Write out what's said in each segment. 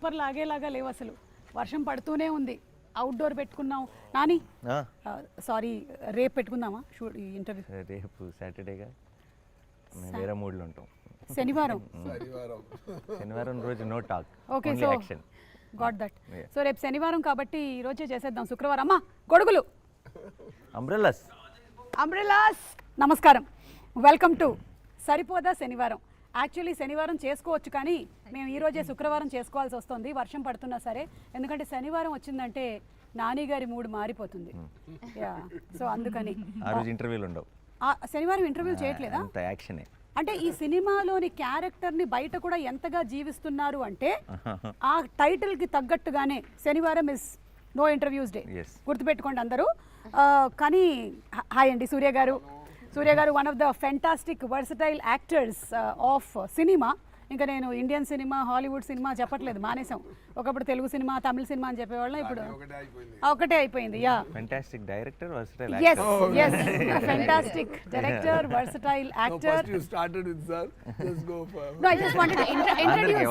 తుంపర్ లాగేలాగా లేవు అసలు. వర్షం పడుతూనే ఉంది. అవుట్డోర్ పెట్టుకున్నాం నాని. సారీ, రేపు పెట్టుకుందామా షూట్ ఇంటర్వ్యూ? రేపు సాటర్డేగా, మేము వేరే మూడ్లో ఉంటాం. శనివారం శనివారం రోజు no talk, okay. Only so action. Got that. So రేపు శనివారం కాబట్టి ఈ రోజే చేసేద్దాం. శుక్రవారం అమ్మా గొడుగులు, అంబ్రెల్లాస్. అంబ్రెలాస్. నమస్కారం, welcome to Saripodhaa Sanivaaram. Actually శనివారం చేసుకోవచ్చు, కానీ మేము ఈరోజే శుక్రవారం చేసుకోవాల్సి వస్తుంది వర్షం పడుతున్నా సరే. ఎందుకంటే శనివారం వచ్చిందంటే నాని గారి మూడ్ మారిపోతుంది. యా, సో అందుకని ఆ రోజు ఇంటర్వ్యూలు ఉండవు. శనివారం ఇంటర్వ్యూ చేయట్లేదా? అంత యాక్షనే. అంటే ఈ సినిమాలోని క్యారెక్టర్ని బయట కూడా ఎంతగా జీవిస్తున్నారు అంటే ఆ టైటిల్కి తగ్గట్టుగానే శనివారం ఇస్ నో ఇంటర్వ్యూస్ డే. గుర్తుపెట్టుకోండి అందరూ. కానీ హాయ్ అండి సూర్య గారు. సూర్య గారు one of the fantastic versatile actors of cinema. ఇంకా నేను ఇండియన్ సినిమా, హాలీవుడ్ సినిమా చెప్పట్లేదు, మానేసాం. ఒకప్పుడు తెలుగు సినిమా, తమిళ సినిమా అని చెప్పేవాళ్ళం, ఇప్పుడు ఒకటే అయిపోయింది. Yeah, fantastic director, versatile yes yes fantastic director, versatile actor. First you started with sir, just go for No, I just wanted to introduce.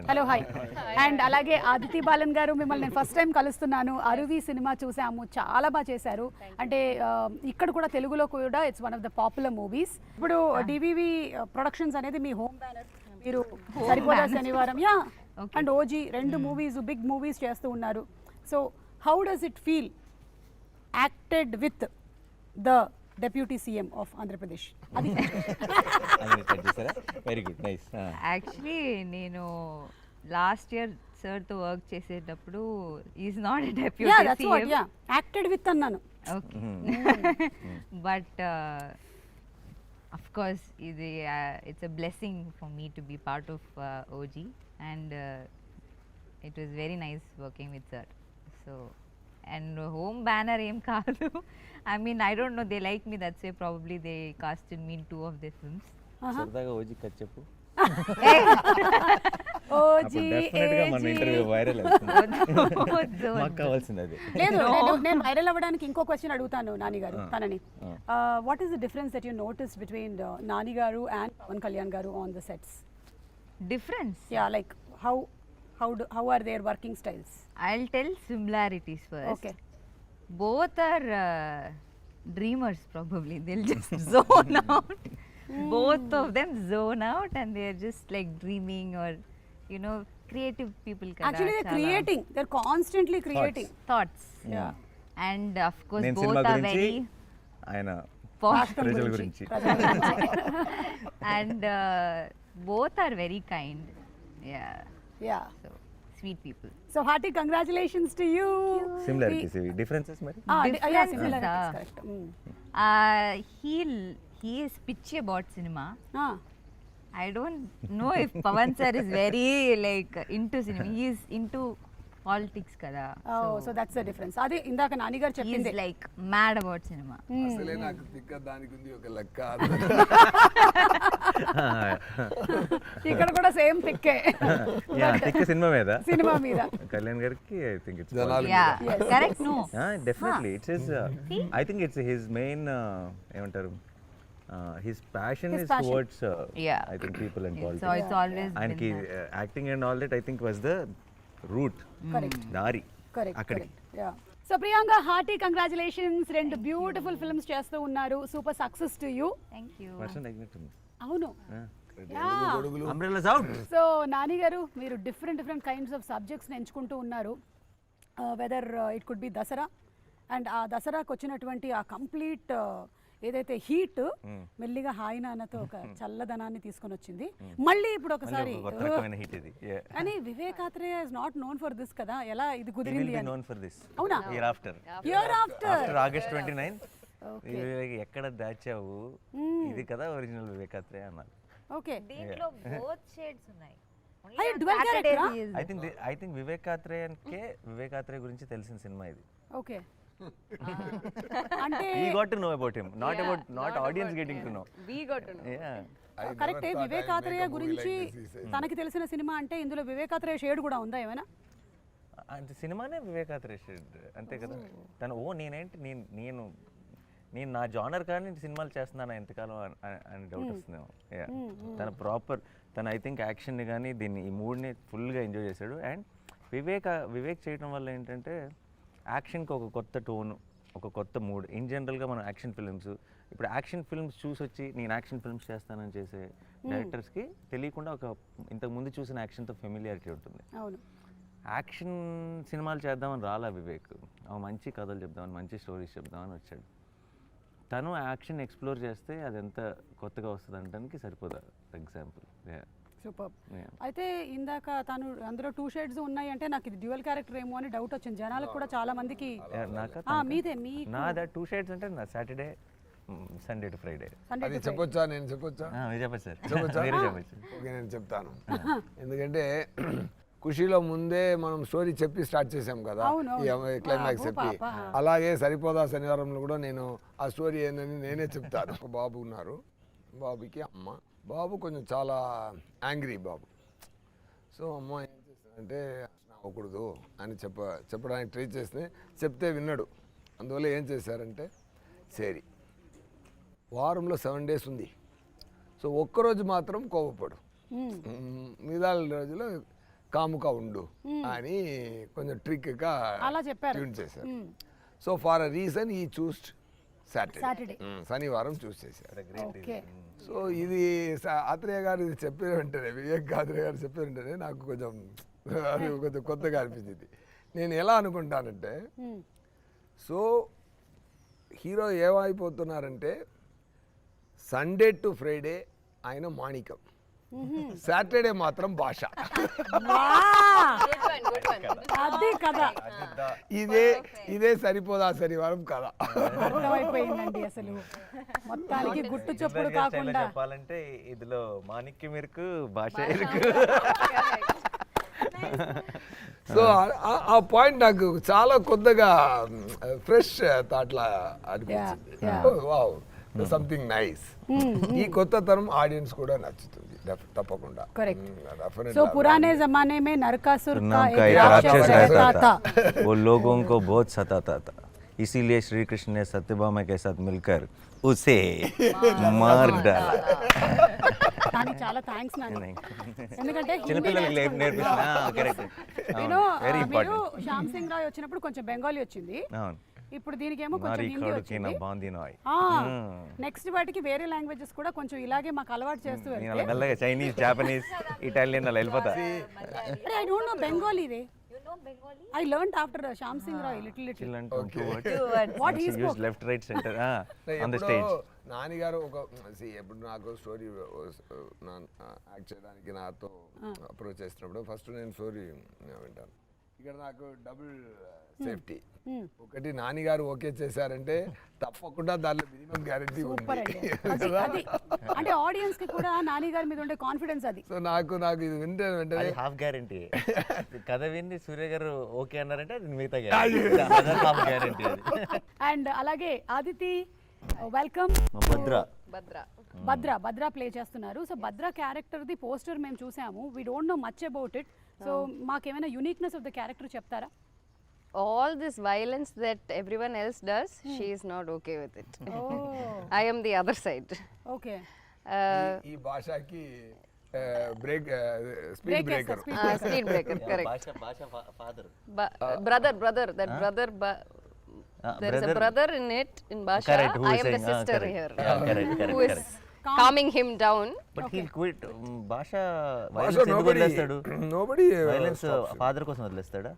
Hello hi and అలాగే Aditi balun గారు, మిమ్మల్ని నేను ఫస్ట్ టైం కలుస్తున్నాను. అరువి సినిమా చూసాము, చాలా బాగా చేశారు. అంటే ఇక్కడ కూడా తెలుగులో కూడా it's one of the popular movies. ఇప్పుడు డివివి ప్రొడక్షన్స్ అనేది మీ హోమ్ బ్యానర్. మీరు సరిపోదా శనివారం యా అండ్ ఓజీ రెండు మూవీస్, బిగ్ మూవీస్ చేస్తూ ఉన్నారు. So how does it feel acted with the deputy CM of Andhra Pradesh? అది వెరీ గుడ్, నైస్. యాక్చువల్లీ నేను last year సార్తో వర్క్ చేసేటప్పుడు is not a deputy CM, acted with అన్నాను. But of course it's a blessing for me to be part of OG, and it was very nice working with sir. So and home banner em kaadu. I mean, I don't know, they like me, that's why probably they casted me in 2 of their films. సరదాగా OG కథ చెప్పు. OG డెఫినెట్గా మన interview viral అవుతుంది. మాకు కావాల్సింది అది. లేదు, నేను వైరల్ అవ్వడానికి ఇంకో క్వశ్చన్ అడుగుతాను నాని గారు తనని. What is the difference that you notice between Nani గారు అండ్ పవన్ కళ్యాణ్ గారు on the sets? Difference? Yeah, like how are their working styles? I'll tell similarities first. Okay. Both are dreamers probably. They'll just zone out. Both of them zone out and they're just like dreaming, or you know, creative people kada. Actually they're creating, they're constantly creating thoughts. Yeah. And of course నేను both cinema are గురించి, very ఆయన posh. ప్రజల గురించి. And both are very kind. Yeah. Yeah. So sweet people. So hearty congratulations to you. Similarities, difference మరి. Yeah, similarities, correct. He is pitchy about cinema. Ah. I don't know if Pavan sir is very like into cinema. He is into politics kada. Oh, so that's the difference. Adi indaka Nani garu He cheppindi. is like mad about cinema. అసలే నాకు తిక్క దానికి ఉంది ఒక లెక్క. ఇక్కడ కూడా same తిక్కే. Yeah, తిక్క సినిమా మీద కళ్యాణ్ గారికి I think it's Yeah, correct. No. Definitely it's his, I think it's his main ఏమంటారు, his passion is passion. towards Yeah. I think people and politics. So it's always and been that. acting and all that I think was the route, correct. దారి correct అక్కడికి. yeah. So Priyanka, hearty congratulations. రెండు beautiful films చేస్తూ ఉన్నారు. Super success to you. Thank you. వర్షం తగ్గినట్టుంది. అవును. Umbrellas out. So Nani గారు, మీరు different kinds of సబ్జెక్ట్స్ని ఎంచుకుంటూ ఉన్నారు. Whether it could be Dasara, and ఆ దసరాకు వచ్చినటువంటి ఆ కంప్లీట్ ఏదైతే హీట్ మెల్లిగా హాయి నాన్నతో ఒక చల్లదనాన్ని తీసుకొని వచ్చింది. మళ్ళీ ఇప్పుడు ఒకసారి కానీ Vivekatreya is not known for this కదా, ఎలా ఇది కుదిరింది? అవునా? ఇయర్ ఆఫ్టర్ ఆగస్ట్ 29 ఎక్కడ దాచావు, ఇది కదా ఒరిజినల్ వివేకాత్రేయ అన్నారు. ఓకే, దీంట్లో both shades ఉన్నాయి. అయ్యో, dual character ఆ? ఐ థింక్ వివేకాత్రేయ గురించి తెలిసిన సినిమా ఇది. ఓకే, అంటే we got to know about him, not audience getting to know. We got to know. Yeah. కరెక్టే. వివేకాత్రేయ గురించి తనకి తెలిసిన సినిమా అంటే ఇందులో వివేకాత్రేయ షేడ్ కూడా ఉందా ఏమైనా? అంటే సినిమానే వివేకాత్రేయ షేడ్ అంతే కదా. తను నేను నా జానర్ కానీ సినిమాలు చేస్తున్నాను ఎంతకాలం అని డౌట్ వస్తుందేమో. తన ప్రాపర్ తను ఐ థింక్ యాక్షన్ని కానీ దీన్ని ఈ మూడ్ని ఫుల్గా ఎంజాయ్ చేశాడు. అండ్ వివేక్ చేయడం వల్ల ఏంటంటే యాక్షన్కి ఒక కొత్త టోను, ఒక కొత్త మూడ్. ఇన్ జనరల్గా మనం యాక్షన్ ఫిల్మ్స్, ఇప్పుడు యాక్షన్ ఫిల్మ్స్ చూసొచ్చి నేను యాక్షన్ ఫిల్మ్స్ చేస్తానని చేసే డైరెక్టర్స్కి తెలియకుండా ఒక ఇంతకుముందు చూసిన యాక్షన్తో ఫెమిలియారిటీ ఉంటుంది. అవును, యాక్షన్ సినిమాలు చేద్దామని రాలా వివేక్, మంచి కథలు చెప్దామని, మంచి స్టోరీస్ చెప్దామని వచ్చాడు. తను యాక్షన్ ఎక్స్ప్లోర్ చేస్తే అది ఎంత కొత్తగా వస్తుంది అనడానికి సరిపోదా ఎగ్జాంపుల్. సూపర్. అయితే ఇందాక తను అందులో 2 షేడ్స్ ఉన్నాయి అంటే నాకు ఇది డ్యూయల్ క్యారెక్టర్ ఏమో అని డౌట్ వచ్చింది జనాలకు కూడా, చాలా మందికి. మీదే మీ నాదా 2 షేడ్స్ అంటే నా సాటర్డే సండే టు ఫ్రైడే. అది చెప్పొచ్చా? నేను చెప్పొచ్చా? చెప్పచ్చు సార్, చెప్పొచ్చా? చెప్పచ్చు. ఓకే, నేను చెప్తాను. ఎందుకంటే ఖుషీలో ముందే మనం స్టోరీ చెప్పి స్టార్ట్ చేసాం కదా, ఈ క్లైమాక్స్ చెప్పి. అలాగే సరిపోదా శనివారంలో కూడా నేను ఆ స్టోరీ ఏందని నేనే చెప్తాను. ఒక బాబు ఉన్నారు, బాబుకి అమ్మ. బాబు కొంచెం చాలా యాంగ్రీ బాబు. సో అమ్మ ఏం చేస్తానంటే అవ్వకూడదు అని చెప్పడానికి ట్రై చేస్తే చెప్తే విన్నాడు. అందువల్ల ఏం చేశారంటే, సరే వారంలో 7 days ఉంది, సో ఒక్కరోజు మాత్రం కోపపడు, మిగతా రోజులో కాముగా ఉండు అని కొంచెం ట్రిక్గా ట్యూన్ చేశారు. సో ఫార్ అ రీజన్ ఈ చూస్డ్ సాటర్డే, శనివారం చూస్ చేశారు. సో ఇది ఆత్రేయ గారు ఇది చెప్పిన వెంటనే, వివేక్ ఆత్రేయ గారు చెప్పిన వెంటనే నాకు కొంచెం కొత్తగా అనిపించింది. నేను ఎలా అనుకుంటానంటే, సో హీరో ఏమైపోతున్నారంటే సండే టు ఫ్రైడే ఆయన మాణికం, సాటర్డే మాత్రం భాష. అదే కదా, ఇదే సరిపోదా శనివారం కదా. అర్థమైపోయిందండి. అసలు మొత్తానికి గుట్టు చప్పుడు కాకుండా చెప్పాలంటే ఇదిలో మాణిక్యం ఇరుకు, భాష ఇరుకు. సో ఆ పాయింట్ నాకు చాలా కొత్తగా ఫ్రెష్ థాట్లా అనిపించింది. Wow, something nice. ఈ కొత్త తరం ఆడియన్స్ కూడా నచ్చుతుంది తప్పకుండా. సో పురానే జమానే में नरकासुर का एक राक्षस रहता था, वो लोगों को बहुत सताता था, इसीलिए श्री कृष्ण ने सत्यभामा के साथ मिलकर उसे मार डाला. కానీ చాలా థ్యాంక్స్ నాని, ఎందుకంటే చిన్నపిల్లలకి నేర్పిస్తున్నా. కరెక్ట్, వెరీ మీరు ఇంపార్టెంట్. శ్యామ్ సింగ్ రాయ్ వచ్చినప్పుడు కొంచెం బెంగాలీ వచ్చింది, అవును. ఇప్పుడు దీనికేమో కొంచెం హిందీ వచ్చింది. నెక్స్ట్ వాటికి వేరే లాంగ్వేజెస్ కూడా కొంచెం ఇలాగే మాకు అలవాటు చేస్తూ వెళ్తే మెల్లగా చైనీస్, జాపనీస్, ఇటాలియన్ అలా వెళ్ళిపోతా. I don't know Bengali ray. I learned after Shyam Singh Roy little. What he spoke. Left, right, center on the stage. Nani గారు ఒక ఎప్పుడు నాకు స్టోరీ యాక్ట్ చేయడానికి నాతో అప్రోచ్ చేసినప్పుడు ఫస్ట్ నేను స్టోరీ వింటాను. ఇక్కడ నాకు డబుల్ సేఫ్టీ. ఒకటి నాని గారు ఓకే చేశారంటే తప్పకుండా దానిలో మినిమం గ్యారెంటీ ఉంది. అంటే ఆడియన్స్ కి కూడా నాని గారి మీద ఉండే కాన్ఫిడెన్స్ అది. సో నాకు ఇది వింటే వెంటనే హాఫ్ గ్యారెంటీ. కథ విని సూర్య గారు ఓకే అన్నారంటే అది మిగతా గ్యారెంటీ. అండ్ అలాగే ఆదితి, వెల్కమ్. భద్ర ప్లే చేస్తున్నారు. So Bhadra character the poster మేము చూసాము. We don't know much about it. So మాకేమైనా యూనిక్నెస్ ఆఫ్ ద క్యారెక్టర్ చెప్తారా? All this violence that everyone else does, she is not okay with it. I am the other side. Okay. ఈ భాషకి break speed breaker. Speed breaker, correct. భాష father. Brother, that brother. There is a brother in it, in Basha. Correct, I am the sister here. Correct. Who is calming him down. But he'll quit. భాష violence ఎందుకు వదిలేస్తాడు? Nobody violence father కోసం వదిలేస్తాడా?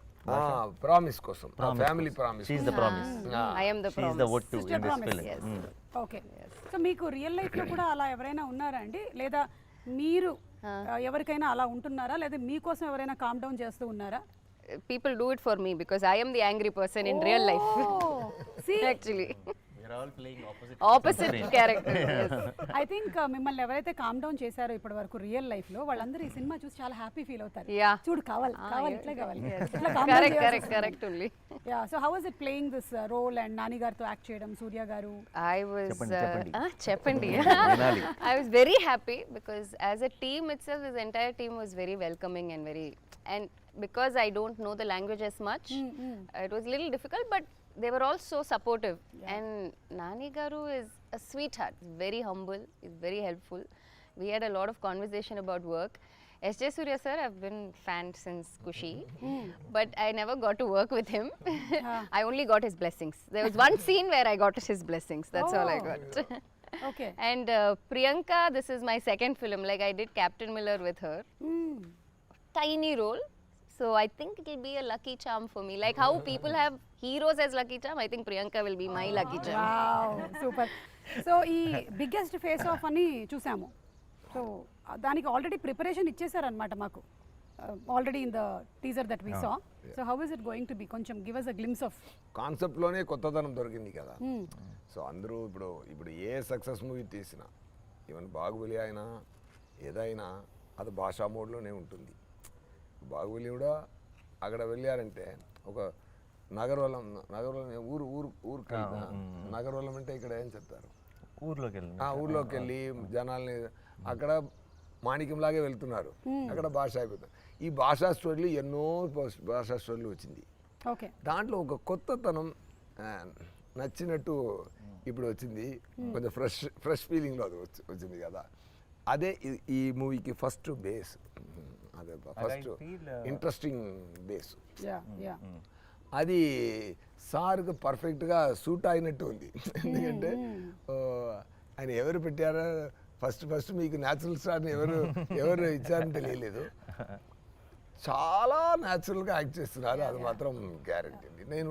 Promise కోసం, family promise. She is the promise. I am the She is the what to in this film. Okay. So మీకు real life లో కూడా అలా ఎవరైనా ఉన్నారా అండి, లేదా మీరు ఎవరికైనా అలా ఉంటున్నారా, లేదా మీకోసం ఎవరైనా కామ్ డౌన్ చేస్తూ ఉన్నారా? People do it for me because I am the angry person in real life. See, actually. We are all playing opposite character. Yes. I think మిమ్మల్ని ఎవరైతే కామ్ డౌన్ చేశారో ఇప్పటి వరకు రియల్ లైఫ్ లో, వాళ్ళందరూ ఈ సినిమా చూసి చాలా హ్యాపీ ఫీల్ అవుతారు. Yeah. చూడు కావాలి ఇట్లా కావాలి. Correct only. Yeah. So how was it playing this role and Nani గారితో యాక్ట్ చేయడం, సూర్య గారు? I was చెప్పండి. I was very happy because as a team itself, this entire team was very welcoming and because I don't know the language as much, it was a little difficult, but they were all so supportive. And Nani Garu is a sweetheart, very humble, is very helpful. we had a lot of conversation about work. S.J. Surya sir, I've been fan since Kushi, but I never got to work with him. I only got his blessings. There was one scene where I got his blessings. That's all I got. Okay And Priyanka, this is my second film. Like I did Captain Miller with her. Tiny role. So I think it will be a lucky charm for me. Like how people have heroes as lucky charm, I think Priyanka will be my lucky charm. Wow super. So ఈ biggest face off అని చూసాము. So దానికి already preparation ఇచ్చేసారనమాట మాకు already in the teaser that we saw. So how is it going to be, కొంచెం give us a glimpse of. కాన్సెప్ట్లోనే కొత్తదనం దొరికింది కదా. సో అందరూ ఇప్పుడు ఏ సక్సెస్ మూవీ తీసినా, ఈవెన్ బాహుబలి అయినా ఏదైనా అది భాషా మోడ్లోనే ఉంటుంది. బాహుబలి కూడా అక్కడ వెళ్ళారంటే ఒక నగరవలం ఊరు నగరవలం అంటే ఇక్కడ ఏం చెప్తారు, ఊర్లోకి వెళ్ళి జనాల్ని అక్కడ మాణిక్యంలాగే వెళ్తున్నారు, అక్కడ భాష అయిపోతుంది. ఈ భాషా స్టోరీలు ఎన్నో భాషా స్టోరీలు వచ్చింది. ఓకే, దాంట్లో ఒక కొత్తతనం నచ్చినట్టు ఇప్పుడు వచ్చింది. కొంచెం ఫ్రెష్ ఫీలింగ్లో అది వచ్చింది కదా. అదే ఈ మూవీకి ఫస్ట్ బేస్, అదే ఫస్ట్ ఇంట్రెస్టింగ్ బేస్. అది సార్కు పర్ఫెక్ట్గా సూట్ అయినట్టు ఉంది. ఎందుకంటే ఆయన ఎవరు పెట్టారో ఫస్ట్ మీకు న్యాచురల్ స్టార్ని ఎవరు ఇచ్చారని తెలియలేదు. చాలా న్యాచురల్గా యాక్ట్ చేస్తున్నారు, అది మాత్రం గ్యారంటీ అండి. నేను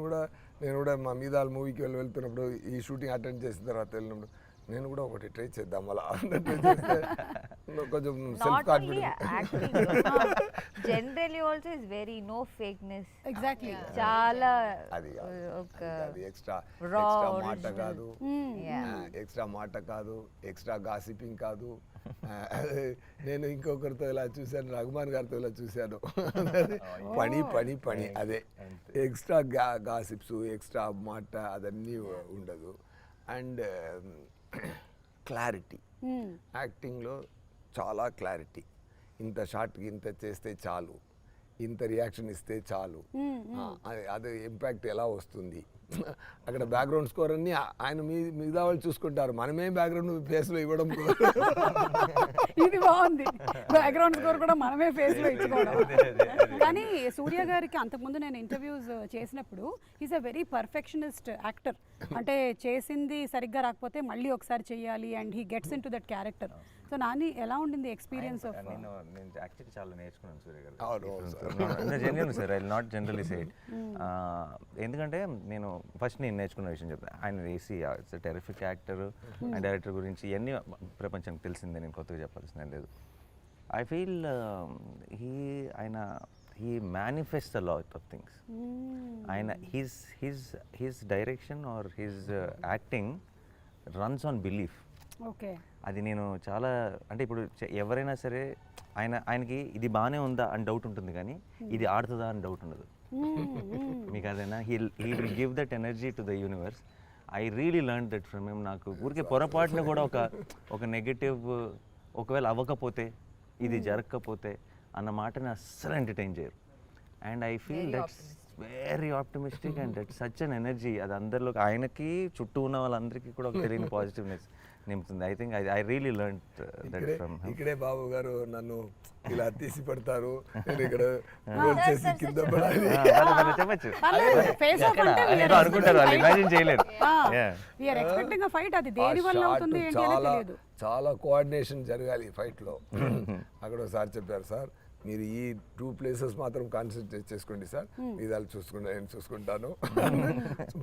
కూడా మా మీదాల మూవీకి వెళ్తున్నప్పుడు, ఈ షూటింగ్ అటెండ్ చేసిన తర్వాత వెళ్ళినప్పుడు నేను కూడా ఒకటి ట్రై చేద్దాం అలా ట్రై చేస్తే కొంచెం self confidence. Generally also is very no fakeness. Exactly, చాలా అది ఎక్స్ట్రా మాట కాదు, ఎక్స్ట్రా గాసిపింగ్ కాదు. నేను ఇంకొకరితో ఇలా చూశాను, రఘుమాన్ గారితో ఇలా చూశాను. పని అదే ఎక్స్ట్రా గాసిప్స్, ఎక్స్ట్రా మాట అదన్నీ ఉండదు. అండ్ క్లారిటీ, యాక్టింగ్లో చాలా క్లారిటీ. ఇంత షార్ట్కి ఇంత చేస్తే చాలు, ఇంత రియాక్షన్ ఇస్తే చాలు, అది ఇంపాక్ట్ ఎలా వస్తుంది. అక్కడ బ్యాక్గ్రౌండ్ స్కోర్ అన్ని ఆయన మిగతా వాళ్ళు చూసుకుంటారు, మనమే బ్యాక్గ్రౌండ్ ఫేస్లో ఇవ్వడం. ఇది బాగుంది, బ్యాక్గ్రౌండ్ స్కోర్ కూడా మనమే ఫేస్లో ఇచ్చుకోవడం. కానీ సూర్య గారికి అంతకుముందు నేను ఇంటర్వ్యూస్ చేసినప్పుడు is a very perfectionist actor. అంటే చేసింది సరిగ్గా రాకపోతే మళ్ళీ ఒకసారి చెయ్యాలి, and he gets in to that character. So Nani ఎలా ఉండింది ఎక్స్పీరియన్స్ ఆఫ్? నేను యాక్చువల్లీ చాలా నేర్చుకున్నాను సూర్య గారు. Genuine sir, I will not generally say it. ఎందుకంటే నేను ఫస్ట్ నేను నేర్చుకున్న విషయం చెప్తాను. ఆయన AC it's terrific actor and director గురించి ఇవన్నీ ప్రపంచానికి తెలిసిందే, నేను కొత్తగా చెప్పాల్సిన లేదు. I feel he manifests a lot of things. ఆయన his direction or his acting runs on belief. Okay, అది నేను చాలా, అంటే ఇప్పుడు ఎవరైనా సరే ఆయనకి ఇది బాగానే ఉందా అని డౌట్ ఉంటుంది, కానీ ఇది ఆడుతుందా అని డౌట్ ఉండదు. మీకు అదేనా, he will give that energy to the universe. I really learn that from him. నాకు ఊరికే పొరపాటున కూడా ఒక నెగటివ్ ఒకవేళ అవ్వకపోతే, ఇది జరగకపోతే అన్న మాటని అస్సలు ఎంటర్టైన్ చేయరు. And I feel that's very optimistic and that's such an energy. అది అందరిలో, ఆయనకి చుట్టూ ఉన్న వాళ్ళందరికీ కూడా ఒక తెలియని పాజిటివ్నెస్ నింపుతుంది. I think I really learn that from him. ఇక్కడే బాబు గారు నన్ను ఇలా తీసి పెడతారు, నేను ఇక్కడ చేసి కింద పడాలి చెప్పచ్చు అనుకుంటారు, వాళ్ళు ఇమాజిన్ చేయలేరు. చాలా కోఆర్డినేషన్ జరగాలి ఫైట్లో. అక్కడ ఒకసారి చెప్పారు, సార్ మీరు ఈ 2 ప్లేసెస్ మాత్రం కాన్సన్ట్రేట్ చేసుకోండి సార్, మీదాలు నేను చూసుకుంటాను.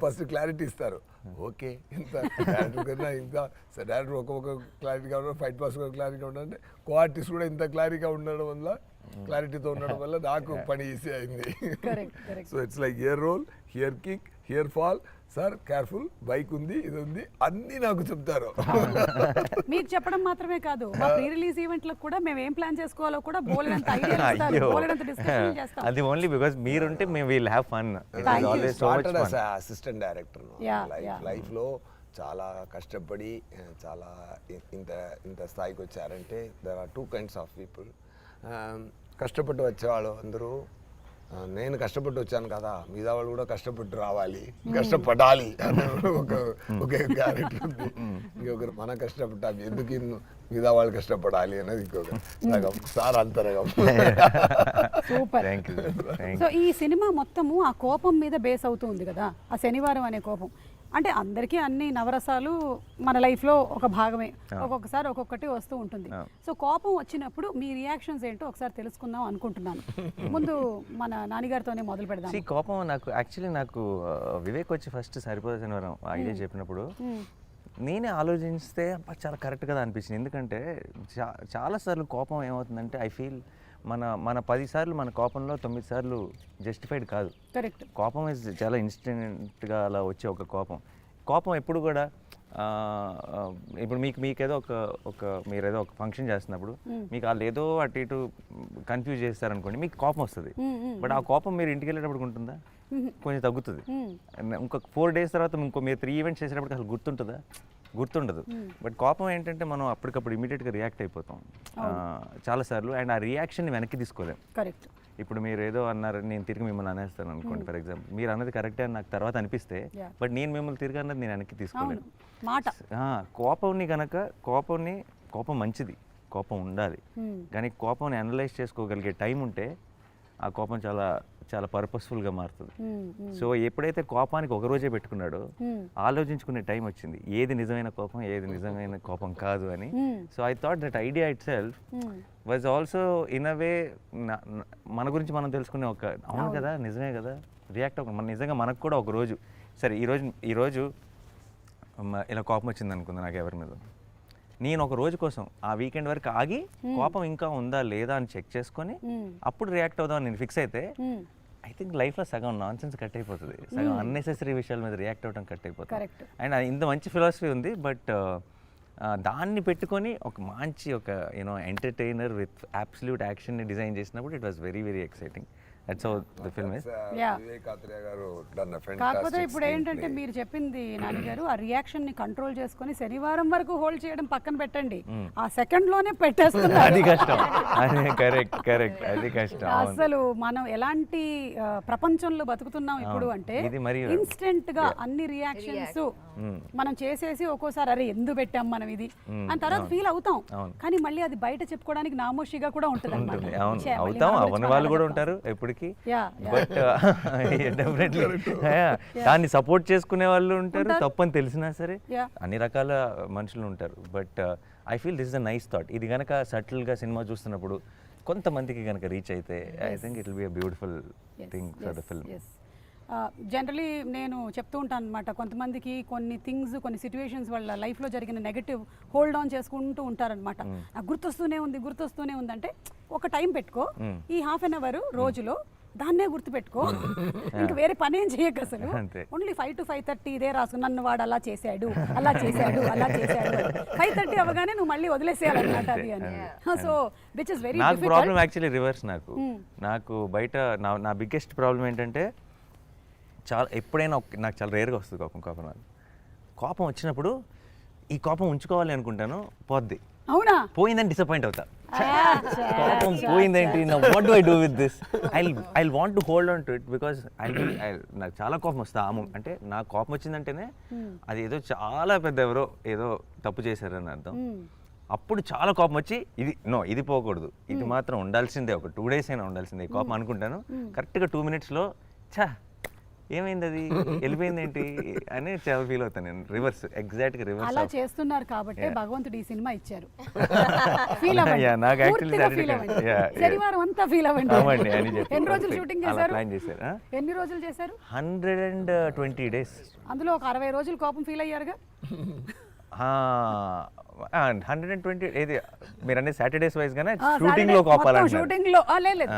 ఫస్ట్ క్లారిటీ ఇస్తారు. ఓకే, ఇంత డైరెక్టర్ కన్నా ఇంకా డైరెక్టర్ ఒక్కొక్క క్లారిటీగా ఉండడం, ఫైట్ పాస్ క్లారిటీగా ఉండాలంటే కో-ఆర్టిస్ట్ కూడా ఇంత క్లారిటీగా ఉండడం వల్ల, క్లారిటీతో ఉండడం వల్ల నాకు పని ఈజీ అయింది. So it's like here roll, here kick, here fall, sir careful, bike ఉంది, ఇది ఉంది, అన్నీ నాకు చెప్తారు. మీకు చెప్పడం మాత్రమే కాదు, మా ప్రీ రిలీజ్ ఈవెంట్లకు కూడా మేము ఏం ప్లాన్ చేసుకోవాలో కూడా బోలెడంత ఐడియాలు ఇస్తారు, బోలెడంత డిస్కషన్ చేస్తాం. అది ఓన్లీ బికాజ్ మీరుంటే మేము will have fun. It is always so much fun. Assistant director లైఫ్లో చాలా కష్టపడి చాలా ఇంత స్థాయికి వచ్చారంటే there are 2 kinds of people. కష్టపడి వచ్చేవాళ్ళు అందరూ నేను కష్టపడి వచ్చాను కదా, మిగతా వాళ్ళు కూడా కష్టపడి రావాలి, కష్టపడాలి అనే ఒక క్యారెక్టర్ ఉంది. ఇంకొకరు మనం కష్టపడ్డాం ఎందుకు మిగతా వాళ్ళు కష్టపడాలి అనేది ఇంకొక సగం సార్ అంతరగం. సూపర్. సో ఈ సినిమా మొత్తము ఆ కోపం మీద బేస్ అవుతుంది కదా, ఆ శనివారం అనే కోపం. అంటే అందరికీ అన్ని నవరసాలు మన లైఫ్లో ఒక భాగమే, ఒక్కొక్కసారి ఒక్కొక్కటి వస్తూ ఉంటుంది. సో కోపం వచ్చినప్పుడు మీ రియాక్షన్స్ ఏంటో ఒకసారి తెలుసుకుందాం అనుకుంటున్నాను. ముందు మన నాన్నగారితోనే మొదలు పెడదాం. కోపం నాకు యాక్చువల్లీ నాకు వివేక్ వచ్చి ఫస్ట్ సరిపోదా శనివారం ఐడియా చెప్పినప్పుడు నేనే ఆలోచిస్తే చాలా కరెక్ట్ కదా అనిపించింది. ఎందుకంటే చాలాసార్లు కోపం ఏమవుతుందంటే ఐ ఫీల్ మన 10 సార్లు మన కోపంలో 9 సార్లు జస్టిఫైడ్ కాదు. కరెక్ట్. కోపం ఇస్ చాలా ఇన్స్టెంట్గా అలా వచ్చే ఒక కోపం ఎప్పుడు కూడా ఇప్పుడు మీకేదో మీరేదో ఒక ఫంక్షన్ చేస్తున్నప్పుడు మీకు వాళ్ళు ఏదో అటు ఇటు కన్ఫ్యూజ్ చేస్తారనుకోండి, మీకు కోపం వస్తుంది. బట్ ఆ కోపం మీరు ఇంటికి వెళ్ళేటప్పుడు ఉంటుందా? కొంచెం తగ్గుతుంది. ఇంకొక 4 days తర్వాత మీరు 3 ఈవెంట్స్ చేసేటప్పుడు అసలు గుర్తుండదు. బట్ కోపం ఏంటంటే మనం అప్పటికప్పుడు ఇమీడియట్గా రియాక్ట్ అయిపోతాం చాలాసార్లు, అండ్ ఆ రియాక్షన్ని వెనక్కి తీసుకోలేం. కరెక్ట్. ఇప్పుడు మీరు ఏదో అన్నారు, నేను తిరిగి మిమ్మల్ని అనేస్తాను అనుకోండి ఫర్ ఎగ్జాంపుల్, మీరు అన్నది కరెక్టే అని నాకు తర్వాత అనిపిస్తే, బట్ నేను మిమ్మల్ని తిరిగి అన్నది నేను వెనక్కి తీసుకోలేను. కోపం మంచిది, కోపం ఉండాలి, కానీ కోపంని అనలైజ్ చేసుకోగలిగే టైం ఉంటే ఆ కోపం చాలా చాలా పర్పస్ఫుల్గా మారుతుంది. సో ఎప్పుడైతే కోపానికి ఒక రోజే పెట్టుకున్నాడో ఆలోచించుకునే టైం వచ్చింది, ఏది నిజమైన కోపం ఏది నిజమైన కోపం కాదు అని. So I thought that idea itself was also in a way మన గురించి మనం తెలుసుకునే ఒక అవును కదా నిజమే కదా రియాక్ట్ మన నిజంగా మనకు కూడా ఒక రోజు సరే ఈరోజు ఇలా కోపం వచ్చింది అనుకుంది నాకు ఎవరి మీద, నేను ఒక రోజు కోసం ఆ వీకెండ్ వరకు ఆగి కోపం ఇంకా ఉందా లేదా అని చెక్ చేసుకొని అప్పుడు రియాక్ట్ అవుదామని నేను ఫిక్స్ అయితే ఐ థింక్ లైఫ్లో సగం నాన్ సెన్స్ కట్ అయిపోతుంది, సగం అన్నెసెసరీ విషయాల మీద రియాక్ట్ అవ్వడం కట్ అయిపోతుంది. అండ్ ఇంత మంచి ఫిలాసఫీ ఉంది, బట్ దాన్ని పెట్టుకొని ఒక మంచి ఒక ఎంటర్టైనర్ విత్ అబ్సల్యూట్ యాక్షన్ని డిజైన్ చేసినప్పుడు it was very very exciting. That's how the film is. కాకపోతే ఇప్పుడు ఏంటంటే మీరు చెప్పింది నాన్నగారు, ఆ రియాక్షన్ ని కంట్రోల్ చేసుకొని శనివారం వరకు హోల్డ్ చేయడం పక్కన పెట్టండి, ఆ సెకండ్ లోనే పెట్టేస్తున్నారు. అది కష్టం. కరెక్ట్ అది కష్టం. అసలు మనం ఎలాంటి ప్రపంచంలో బతుకుతున్నాం ఇప్పుడు అంటే ఇన్స్టెంట్ గా అన్ని రియాక్షన్స్ మనం చేసేసి ఒక్కోసారి అరే ఎందుకు పెట్టాం మనం ఇది అని తర్వాత ఫీల్ అవుతాం, కానీ మళ్ళీ అది బయట చెప్పుకోవడానికి నామోషిగా కూడా ఉంటుంది. వాళ్ళు కూడా ఉంటారు ఎప్పటికీ, బట్ డెఫినెట్లీ దాన్ని సపోర్ట్ చేసుకునే వాళ్ళు ఉంటారు, తప్పని తెలిసినా సరే అన్ని రకాల మనుషులు ఉంటారు. But I feel this is a nice thought. ఇది కనుక సటిల్గా సినిమా చూస్తున్నప్పుడు కొంతమందికి కనుక రీచ్ అయితే I think it will be a beautiful thing for the film. Generally నేను చెప్తూ ఉంటాను అనమాట, కొంతమందికి కొన్ని థింగ్స్ కొన్ని సిచ్యువేషన్స్ వాళ్ళ లైఫ్లో జరిగిన నెగటివ్ హోల్డ్ ఆన్ చేసుకుంటూ ఉంటారనమాట. నాకు గుర్తొస్తూనే ఉంది అంటే ఒక టైం పెట్టుకో, ఈ ½ an hour రోజులో దాన్నే గుర్తుపెట్టుకో, ఇంకా వేరే పని ఏం చేయక అసలు ఓన్లీ 5 to 5:30 ఇదే రాసు, నన్ను వాడు అలా చేశాడు 5:30 అవగానే నువ్వు మళ్ళీ వదిలేసేయాలన్నమాట అది అని. సో విచ్ ఇస్ వెరీ నాకు ప్రాబ్లం యాక్చువల్లీ రివర్స్. నాకు బయట నా బిగ్గెస్ట్ ప్రాబ్లం ఏంటంటే ఎప్పుడైనా నాకు చాలా రేర్గా వస్తుంది కోపం వచ్చినప్పుడు ఈ కోపం ఉంచుకోవాలి అనుకుంటాను, పోద్ది, అవునా పోయిందని డిసప్పాయింట్ అవుతా. కోపం పోయిందేంటి, what do I do with this, I want to hold on to it because నాకు చాలా కోపం వస్తా. అంటే నాకు కోపం వచ్చిందంటేనే అది ఏదో చాలా పెద్ద ఎవరో ఏదో తప్పు చేశారని అర్థం. అప్పుడు చాలా కోపం వచ్చి ఇది పోకూడదు, ఇది మాత్రం ఉండాల్సిందే, ఒక 2 days అయినా ఉండాల్సిందే కోపం అనుకుంటాను. కరెక్ట్గా 2 minutes ఏమైంది అది వెళ్ళిపోయింది ఏంటి అని చాలా ఫీల్ అవుతాను నేను. రివర్స్, ఎగ్జాక్ట్గా రివర్స్. అలా చేస్తున్నారు కాబట్టి భగవంతుడు ఈ సినిమా ఇచ్చారు. శనివారం అంతా ఫీల్ అవ్వండి. ఎన్ని రోజులు షూటింగ్ చేశారు? ఎన్ని రోజులు చేశారు? 120 days. అందులో ఒక 60 రోజులు కోపం ఫీల్ అయ్యారుగా. 120 ఏది మీరు అనే సాటర్డేస్ వైజ్ గానే షూటింగ్ లో కోపాలంటే షూటింగ్ లో లేదు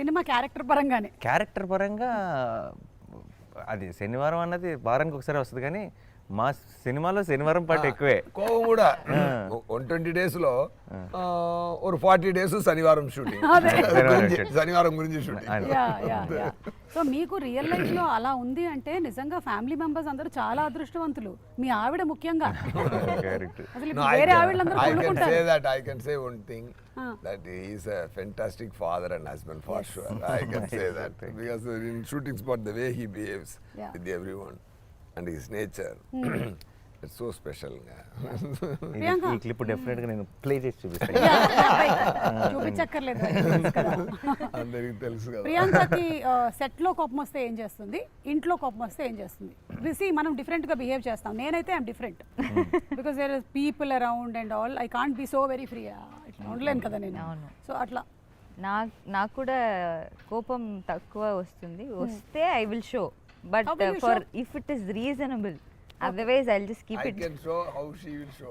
సినిమా క్యారెక్టర్ పరంగా అది శనివారం అన్నది వారానికి ఒకసారి వస్తుంది, కానీ మా సినిమాలో శనివారం పాట ఎక్కువే. కోపం కూడా 120 days లో ఒక 40 days శనివారం షూటింగ్, శనివారం గురించి షూటింగ్. సో మీకు రియల్ లైఫ్ లో అలా ఉంది అంటే నిజంగా ఫ్యామిలీ మెంబర్స్ అందరూ చాలా అదృష్టవంతులు, మీ ఆవిడ ముఖ్యంగా. అసలు ఇప్పుడు వేరే ఆవిడలందరూ కొనుక్కుంటారు. I can say one thing, that he is a fantastic father and husband for sure. I can say that because in shooting spot the way he behaves with everyone and his nature, it's so special. ఈ clip definite గా నేను play చేసి చూపిస్తాను. చూపించక్కర్లేదు అందరికి తెలుసు కదా. ప్రియాంకకి set లో కోపం వస్తే ఏం చేస్తుంది, ఇంట్లో కోపం వస్తే ఏం చేస్తుంది? రిసి మనం డిఫరెంట్ గా బిహేవ్ చేస్తాం, నేనైతే I'm different because there is people around and all, I can't be so very free, ఇట్లా ఉండలేను కదా నేను. సో అట్లా నాకు కూడా కోపం తక్కువ వస్తుంది, వస్తే I will show, but for if it is reasonable, otherwise I'll just keep I it. can show how she will show.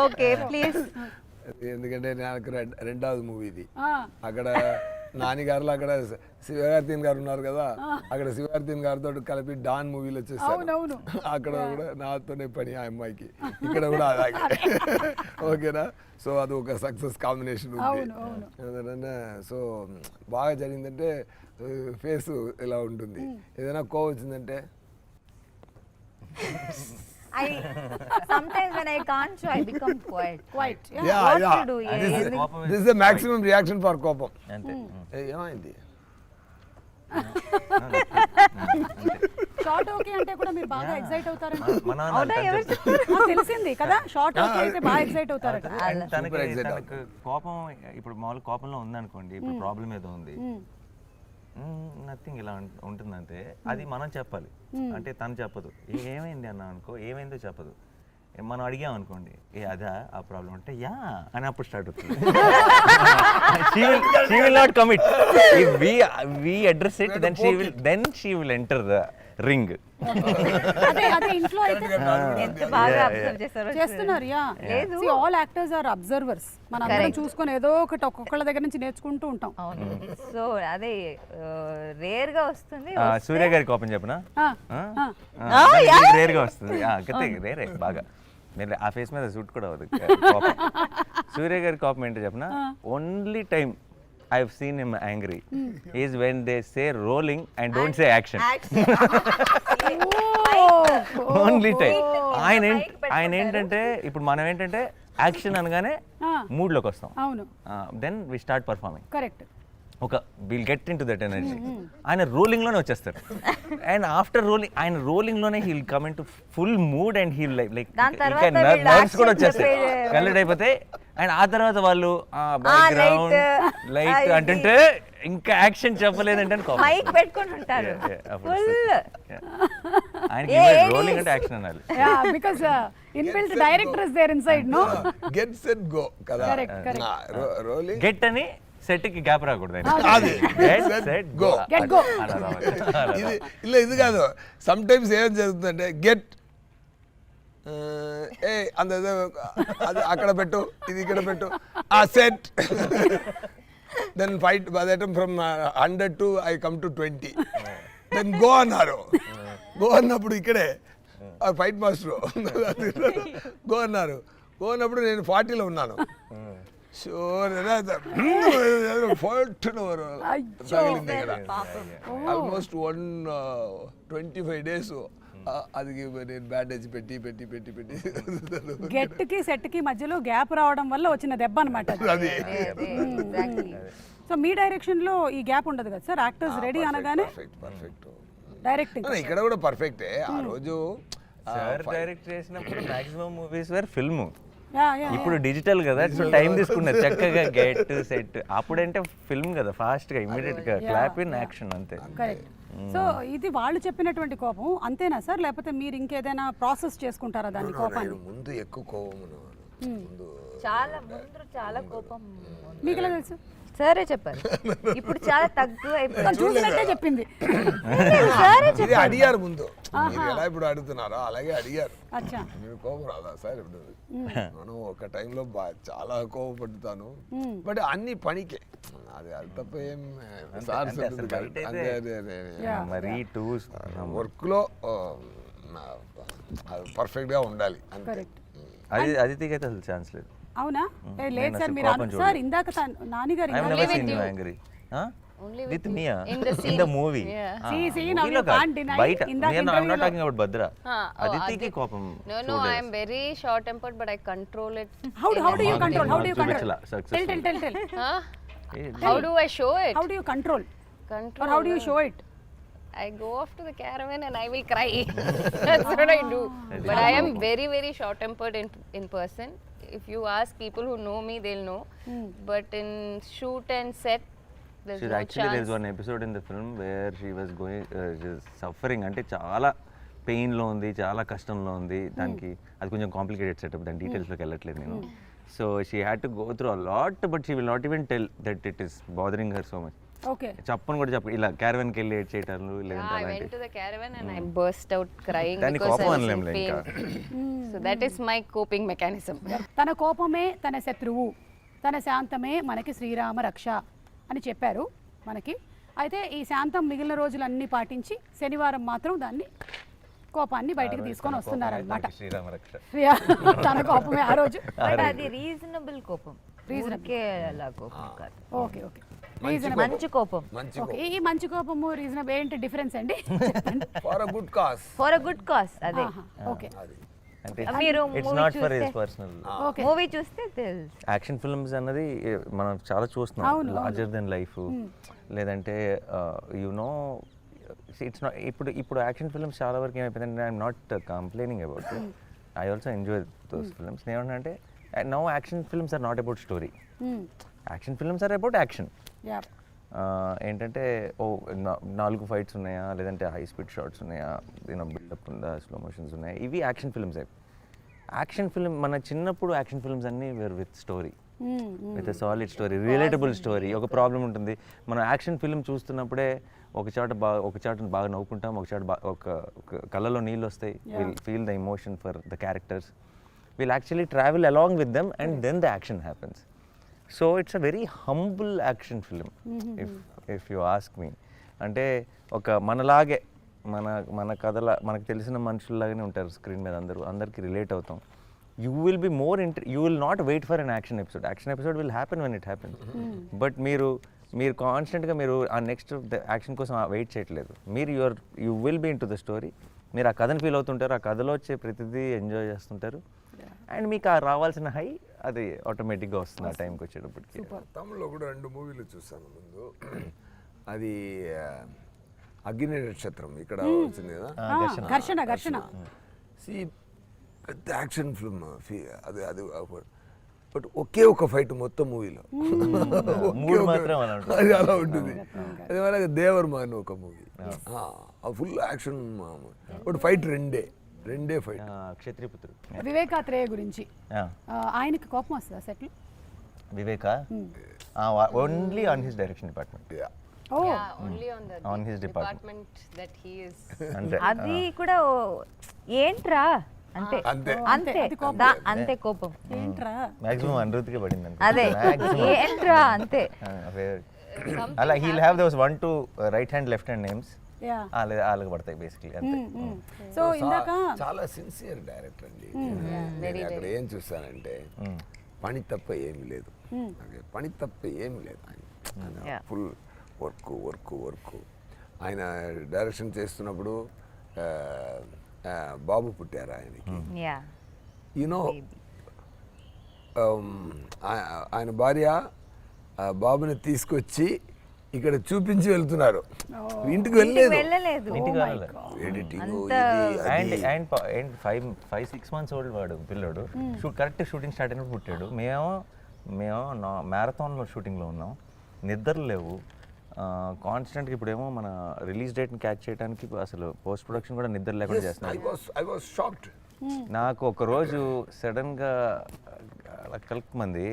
Okay, please. ఎందుకంటే నాకు రెండవది మూవీ ఇది. అక్కడ నానిగారులో అక్కడ శివకార్తీన్ గారు ఉన్నారు కదా, అక్కడ శివకార్తీన్ గారితో కలిపి డాన్ మూవీలో వచ్చేసాను. అక్కడ కూడా నాతోనే పని ఆ అమ్మాయికి, ఇక్కడ కూడా అలాగే. ఓకేనా? సో అది ఒక సక్సెస్ కాంబినేషన్ ఉంది. సో బాగా జరిగిందంటే ఫేస్ ఇలా ఉంటుంది, ఏదైనా కోవ్ వచ్చిందంటే Sometimes when I can't show, I become quiet. Yeah, What yeah. to do? This is the maximum reaction for కోపం. అంతే. ఏమైంది? షార్ట్ ఓకే అంటే కూడా మీరు బాగా ఎక్సైట్ అవుతారంట. మా నాన్న తెలిసింది కదా, షార్ట్ ఓకే అయితే బాగా ఎక్సైట్ అవుతారట. తనకి కోపం ఇప్పుడు మామూలు కోపంలో ఉందనుకోండి, ఇప్పుడు ప్రాబ్లం ఏదో ఉంది, నథింగ్ ఇలా ఉంటుందంటే అది మనం చెప్పాలి, అంటే తను చెప్పదు. ఏమైంది అన్నా అనుకో, ఏమైందో చెప్పదు, మనం అడిగాం అనుకోండి, అదా ఆ ప్రాబ్లం అంటే యా అని అప్పుడు స్టార్ట్ అవుతుంది. she will not commit. If we address it, then she will enter the ring. అదే ఇంట్లో అయితే ఎంత బాగా అబ్జర్వ్ చేస్తారో చేస్తున్నారు. లేదు, ఆల్ యాక్టర్స్ ఆర్ అబ్జర్వర్స్. మనం అందరం చూసుకొని ఏదో ఒకటి ఒక్కొక్కళ్ళ దగ్గర నుంచి నేర్చుకుంటూ ఉంటాం. సో అదే రేర్ గా వస్తుంది. సూర్య గారి కోపం చెప్పనా, రేర్ గా వస్తుంది. రేరే బాగా, మీరు ఆ ఫేస్ మీద సూట్ కూడా అవ్వదు కోపం. సూర్య గారి కోపం ఏంటో చెప్పనా, only time I've seen him angry is when they say rolling and don't say action. Only time. ఆయన ఏంటంటే ఇప్పుడు మనం ఏంటంటే యాక్షన్ అనగానే మూడ్ లోకి వస్తాం. అవును. Then we start performing. Correct. ఒక will get into that energy. ఆయన రోలింగ్ లోనే వచ్చేస్తారు, అండ్ ఆఫ్టర్ రోలింగ్ ఆయన రోలింగ్ లోనే he'll come into full mood and he'll like nerves కూడా వచ్చేస్తాయి, కలెక్ట్ అయిపోతాయి. అండ్ ఆ తర్వాత వాళ్ళు బ్యాక్గ్రౌండ్ లైట్ అంటుంటే ఇంకా యాక్షన్ చెప్పలేదంటే మైక్ పెట్టుకొని ఉంటారు ఫుల్. ఆయనకి రోలింగ్ అంటే యాక్షన్ అనాలి. Because inbuilt director is there inside. No get set go కదా. రోలింగ్ గెట్ అని సెట్ కి గ్యాప్ రాకూడదు. ఇది కాదు, సమ్ టైమ్స్ ఏం జరుగుతుందంటే గెట్ ఏ అంత అది అక్కడ పెట్టు, ఇది ఇక్కడ పెట్టు, ఆ set then fight by the time from 100 to I come to 20, then go అన్నారు. గో అన్నప్పుడు ఇక్కడే ఫైట్ మాస్టర్ గో అన్నారు. గో అన్నప్పుడు నేను 40లో ఉన్నాను. ఆల్మోస్ట్ 125 days అది నేను బ్యాండేజ్ పెట్టి పెట్టి పెట్టి పెట్టి గెట్ కి సెట్ కి మధ్యలో గ్యాప్ రావడం వల్ల వచ్చిన దెబ్బ అన్నమాట. సో మీ డైరెక్షన్ లో ఈ గ్యాప్ ఉండదు కదా సార్, యాక్టర్స్ రెడీ అనగానే పర్ఫెక్ట్ డైరెక్టింగ్. ఇక్కడ కూడా పర్ఫెక్టే. ఆ రోజు సార్ డైరెక్ట్ చేసినప్పుడు మాక్సిమం మూవీస్ వేర్ ఫిల్మ్, ఇప్పుడు డిజిటల్ కదా, సో టైం తీసుకున్నారు చక్కగా గెట్ సెట్. అప్పుడంటే ఫిల్మ్ కదా, ఫాస్ట్ గా ఇమీడియట్ గా క్లాప్ ఇన్ యాక్షన్ అంతే. కరెక్ట్. సో ఇది వాళ్ళు చెప్పినటువంటి కోపం అంతేనా సార్, లేకపోతే మీరు ఇంకేదైనా ప్రాసెస్ చేసుకుంటారా దాని కోపాన్ని? ముందు ఎక్కువ కోపం, చాలా కోపం. మీకు ఎలా తెలుసు? సరే చెప్పారు, ఇప్పుడు చాలా తక్కువ చూసినట్టే చెప్పింది. అడిగారు ముందు, ఎలా ఇప్పుడు అడుగుతున్నారో అలాగే అడిగారు. మీరు కోపం రాదా సార్? ఇప్పుడు మనం ఒక టైంలో చాలా కోపపడుతాను, బట్ అన్ని పనికే అది తప్ప ఏం సార్స్ అంటే అసలు బయట అదే అయితే అదే అదే మరీ టూస్ వర్క్లో పర్ఫెక్ట్గా ఉండాలి అంతే. కరెక్ట్. అది అదితికి అయితే అసలు ఛాన్స్ లేదు. అవునా లేదు నేను సార్ అసలు మీరు కోపం సార్ ఇందాక నానిగారు ఐ హావ్ ఇందాక never seen you angry Only with with me you. In the in scene. the movie Yeah. See, now you can't deny. బయట ఇందాక నేను I am not interview talking about Bhadra Oh, అదితికి కోపం No, I am very short tempered, but I control it. how do you మాకు control? How do you control? చూపించలా successful. Tell. Huh? How do I show it? How do you control? Control. Or how do you show it? I go off to the caravan and I will cry. That's what I do. But I am very, very short tempered in person. If you ask people who know me, they'll know. But in shoot and set, there's no Actually, chance. there's one episode in the film where she was going, suffering. అంటే చాలా పెయిన్లో ఉంది, చాలా కష్టంలో ఉంది. దానికి అది కొంచెం complicated setup, దాని డీటెయిల్స్లోకి వెళ్ళట్లేదు నేను. So she had to go through a lot, but she will not even tell that it is bothering her so much. Okay. చెప్పను కూడా చెప్ప ఇలా క్యారవెన్కి వెళ్ళి ఏడ్ చేయటాలు Yeah, లేదంటే I went అలాంటి to the caravan and I burst out crying దాన్ని because I కోపం was in అనలేంలే pain. ఇంకా. So that is my coping mechanism. తన కోపమే తన శత్రువు, తన శాంతమే మనకి శ్రీరామ రక్ష అని చెప్పారు మనకి. అయితే ఈ శాంతం మిగిలిన రోజులన్నీ పాటించి శనివారం మాత్రం దాన్ని కోపాన్ని బయటికి తీసుకొని వస్తున్నారనమాట. శ్రీరామ రక్ష. తన కోపమే ఆ రోజు. బట్ అది రీజనబుల్ కోపం, రీజనబుల్ అలా కోపం కాదు. ఓకే మంచి కోపం. ఓకే, ఈ మంచి కోపము రీజనబుల్ ఏంటి డిఫరెన్స్ అండి? For a good cause. For a good cause. అదే ఓకే. అంటే మీరు it's not for his personal. Okay. Movie చూస్తే తెలుసు. యాక్షన్ ఫిల్మ్స్ అన్నది మనం చాలా చూస్తున్నాం, లార్జర్ దెన్ లైఫ్, లేదంటే యునో ఇట్స్ నాట్. ఇప్పుడు యాక్షన్ ఫిల్మ్స్ చాలా వరకు ఏమైపోయిందంటే I'm not complaining about it, I also enjoy those films. ఏమంటే now action films are not about story, action films are about action. ఏంటంటే 4 ఫైట్స్ ఉన్నాయా, లేదంటే high speed shots ఉన్నాయా, buildup ఉందా, స్లో మోషన్స్ ఉన్నాయా, ఇవి యాక్షన్ ఫిల్మ్స్. యాక్షన్ ఫిల్మ్ మన చిన్నప్పుడు యాక్షన్ ఫిల్మ్స్ అన్నీ were with story, with solid story, relatable story. ఒక ప్రాబ్లం ఉంటుంది, మనం యాక్షన్ ఫిల్మ్ చూస్తున్నప్పుడే ఒక చాట బాగా నవ్వుకుంటాం, ఒక కళ్ళలో నీళ్ళు వస్తాయి, will feel the emotion for the characters, will actually travel along with them and then the action happens. So it's a very humble action film if you ask me. అంటే ఒక మనలాగే మన కథల మనకు తెలిసిన మనుషుల్లాగానే ఉంటారు స్క్రీన్ మీద, అందరికి రిలేట్ అవుతాం. You will be more you will not wait for an action episode will happen when it happens. But మీరు కాన్స్టెంట్గా మీరు ఆ నెక్స్ట్ యాక్షన్ కోసం వెయిట్ చేయట్లేదు, మీరు you will be into the story. మీరు ఆ కథను ఫీల్ అవుతుంటారు, ఆ కథలో వచ్చే ప్రతిదీ ఎంజాయ్ చేస్తుంటారు, అండ్ మీకు ఆ రావాల్సిన హై అది ఆటోమేటిక్గా వస్తుంది ఆ టైంకి వచ్చేటప్పటికి. తమిళ్లో కూడా 2 మూవీలు చూసాను ముందు. అది అగ్ని నక్షత్రం ఇక్కడ వచ్చింది కదా, ఘర్షణ. పెద్ద యాక్షన్ ఫిల్మ్ అది అది బట్ ఒకే ఒక ఫైట్ మొత్తం మూవీలో, మూడు మాత్రం అలా ఉంటుంది. అది అలా ఉంటుంది. అదే అలాగే దేవర్ మాన్ ఒక movie, full action, but fight రెండే ఫైట్. క్షత్రియపుత్రుడు. వివేకాత్రేయ గురించి ఆయనకి కోపం వస్తుందా సెట్లు? Vivek only on his direction department. Yeah, only on the On his department that he is. అంటే అది కూడా ఏంట్రా అంతే అంతే. అంతే అంతే కోపం. ఏంట్రా మాక్సిమం అనురుతికే పడింది అదే ఏంట్రా అంతే. అలా he'll have those 1 2 right hand left hand names, yeah. వాళ్ళకి పడతాయి బేసిక్లీ అంతే. సో ఇందాక చాలా సిన్సియర్ డైరెక్టర్ అండి. నేను అక్కడ ఏం చూస్తానంటే పని తప్ప ఏమి లేదు, పని తప్ప ఏమి లేదు. ఆయన ఫుల్ వర్క్. ఆయన డైరెక్షన్ చేస్తున్నప్పుడు బాబు పుట్టారు ఆయనకి. యూనో ఆయన భార్య బాబుని తీసుకొచ్చి ఇక్కడ చూపించి వెళ్తున్నారు, ఇంటికి వెళ్ళలేదు. ఎడిటింగ్ అండ్ 5-6 months ఓల్డ్ వాడు పిల్లడు, కరెక్ట్ షూటింగ్ స్టార్ట్ అయినప్పుడు పుట్టాడు. మేము మ్యారథాన్లో షూటింగ్లో ఉన్నాం, నిద్రలు లేవు కాన్స్టెంట్గా. ఇప్పుడేమో మన రిలీజ్ డేట్ని క్యాచ్ చేయడానికి అసలు పోస్ట్ ప్రొడక్షన్ కూడా నిద్ర లేకుండా చేస్తున్నారు. నాకు ఒకరోజు సడన్గా కలుపుమంది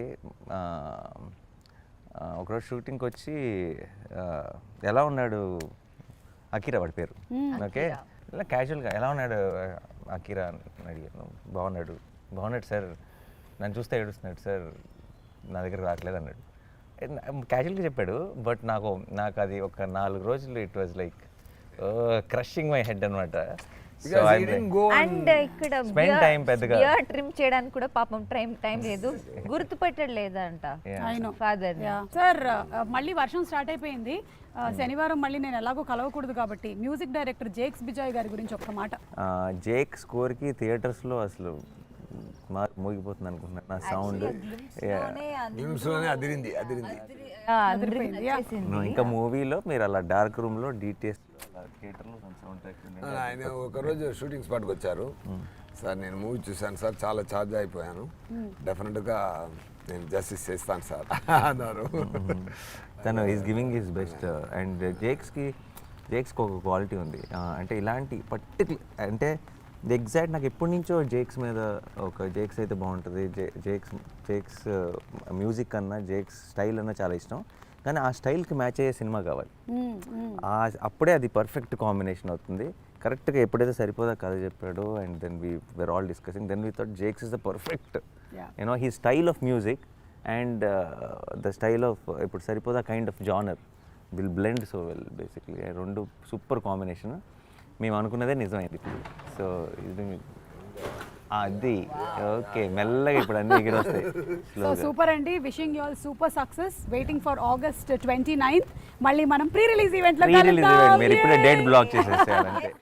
ఒకరోజు షూటింగ్కి వచ్చి ఎలా ఉన్నాడు అకీరా వాడి పేరు, ఓకే, ఇలా క్యాజువల్గా ఎలా ఉన్నాడు అకీరా అని అడిగాను. బాగున్నాడు సార్, నన్ను చూస్తే ఏడుస్తున్నాడు సార్, నా దగ్గర రావట్లేదు అన్నాడు. క్యాజువల్గా చెప్పాడు బట్ నాకు అది ఒక 4 రోజులు it was like crushing my head అనమాట. Because he didn't go and ఇక్కడ spend time పెద్దగా. బియర్ ట్రిమ్ చేయడానికి కూడా పాపం టైం లేదు, గుర్తుపెట్టడు లేదంట ఫాదర్. సార్ మళ్ళీ వర్షం స్టార్ట్ అయిపోయింది. శనివారం మళ్ళీ నేను ఎలాగో కలవకూడదు కాబట్టి మ్యూజిక్ డైరెక్టర్ జేక్స్ బిజాయ్ గారి గురించి ఒక్క మాట. జేక్ స్కోర్కి థియేటర్స్లో అసలు మోగిపోతుంది అనుకుంటున్నాను నా సౌండ్. నిమిషంలోనే అదిరింది. ఇంకా మూవీలో మీరు అలా డార్క్ రూమ్లో డీటెయిల్స్ థియేటర్లో సౌండ్ ట్రాక్. ఆయన ఒకరోజు షూటింగ్ స్పాట్కి వచ్చారు. సార్ నేను మూవీ చూశాను సార్, చాలా ఛార్జ్ అయిపోయాను, డెఫినెట్గా నేను జస్టిస్ చేస్తాను సార్ అన్నారు. తను is giving his best. And జేక్స్కి ఒక క్వాలిటీ ఉంది, అంటే ఇలాంటి పర్టికులర్ అంటే ఎగ్జాక్ట్ నాకు ఎప్పటి నుంచో జేక్స్ మీద ఒక జేక్స్ అయితే బాగుంటుంది, జేక్స్ మ్యూజిక్ కన్నా జేక్స్ స్టైల్ అన్నా చాలా ఇష్టం, కానీ ఆ స్టైల్కి మ్యాచ్ అయ్యే సినిమా కావాలి. అప్పుడే అది పర్ఫెక్ట్ కాంబినేషన్ అవుతుంది. కరెక్ట్గా ఎప్పుడైతే సరిపోదా కథ చెప్పాడు and then we're all discussing, then we thought Jakes is the perfect you know he style of music and the style of ఇప్పుడు Saripodhaa kind of genre will blend so well. Basically రెండు సూపర్ కాంబినేషన్. మేము అనుకున్నదే నిజమైంది ఇప్పుడు. సో ఇది అది okay, మెల్లగా ఇప్పుడు అన్ని ఎగిరొస్తాయి. సో సూపర్ అండి, wishing you all super success. Waiting for August 29th మళ్ళీ మనం ప్రీ రిలీజ్ ఈవెంట్ లో మీరు ఇప్పుడే డేట్ బ్లాక్ చేసేసేయాలంటే.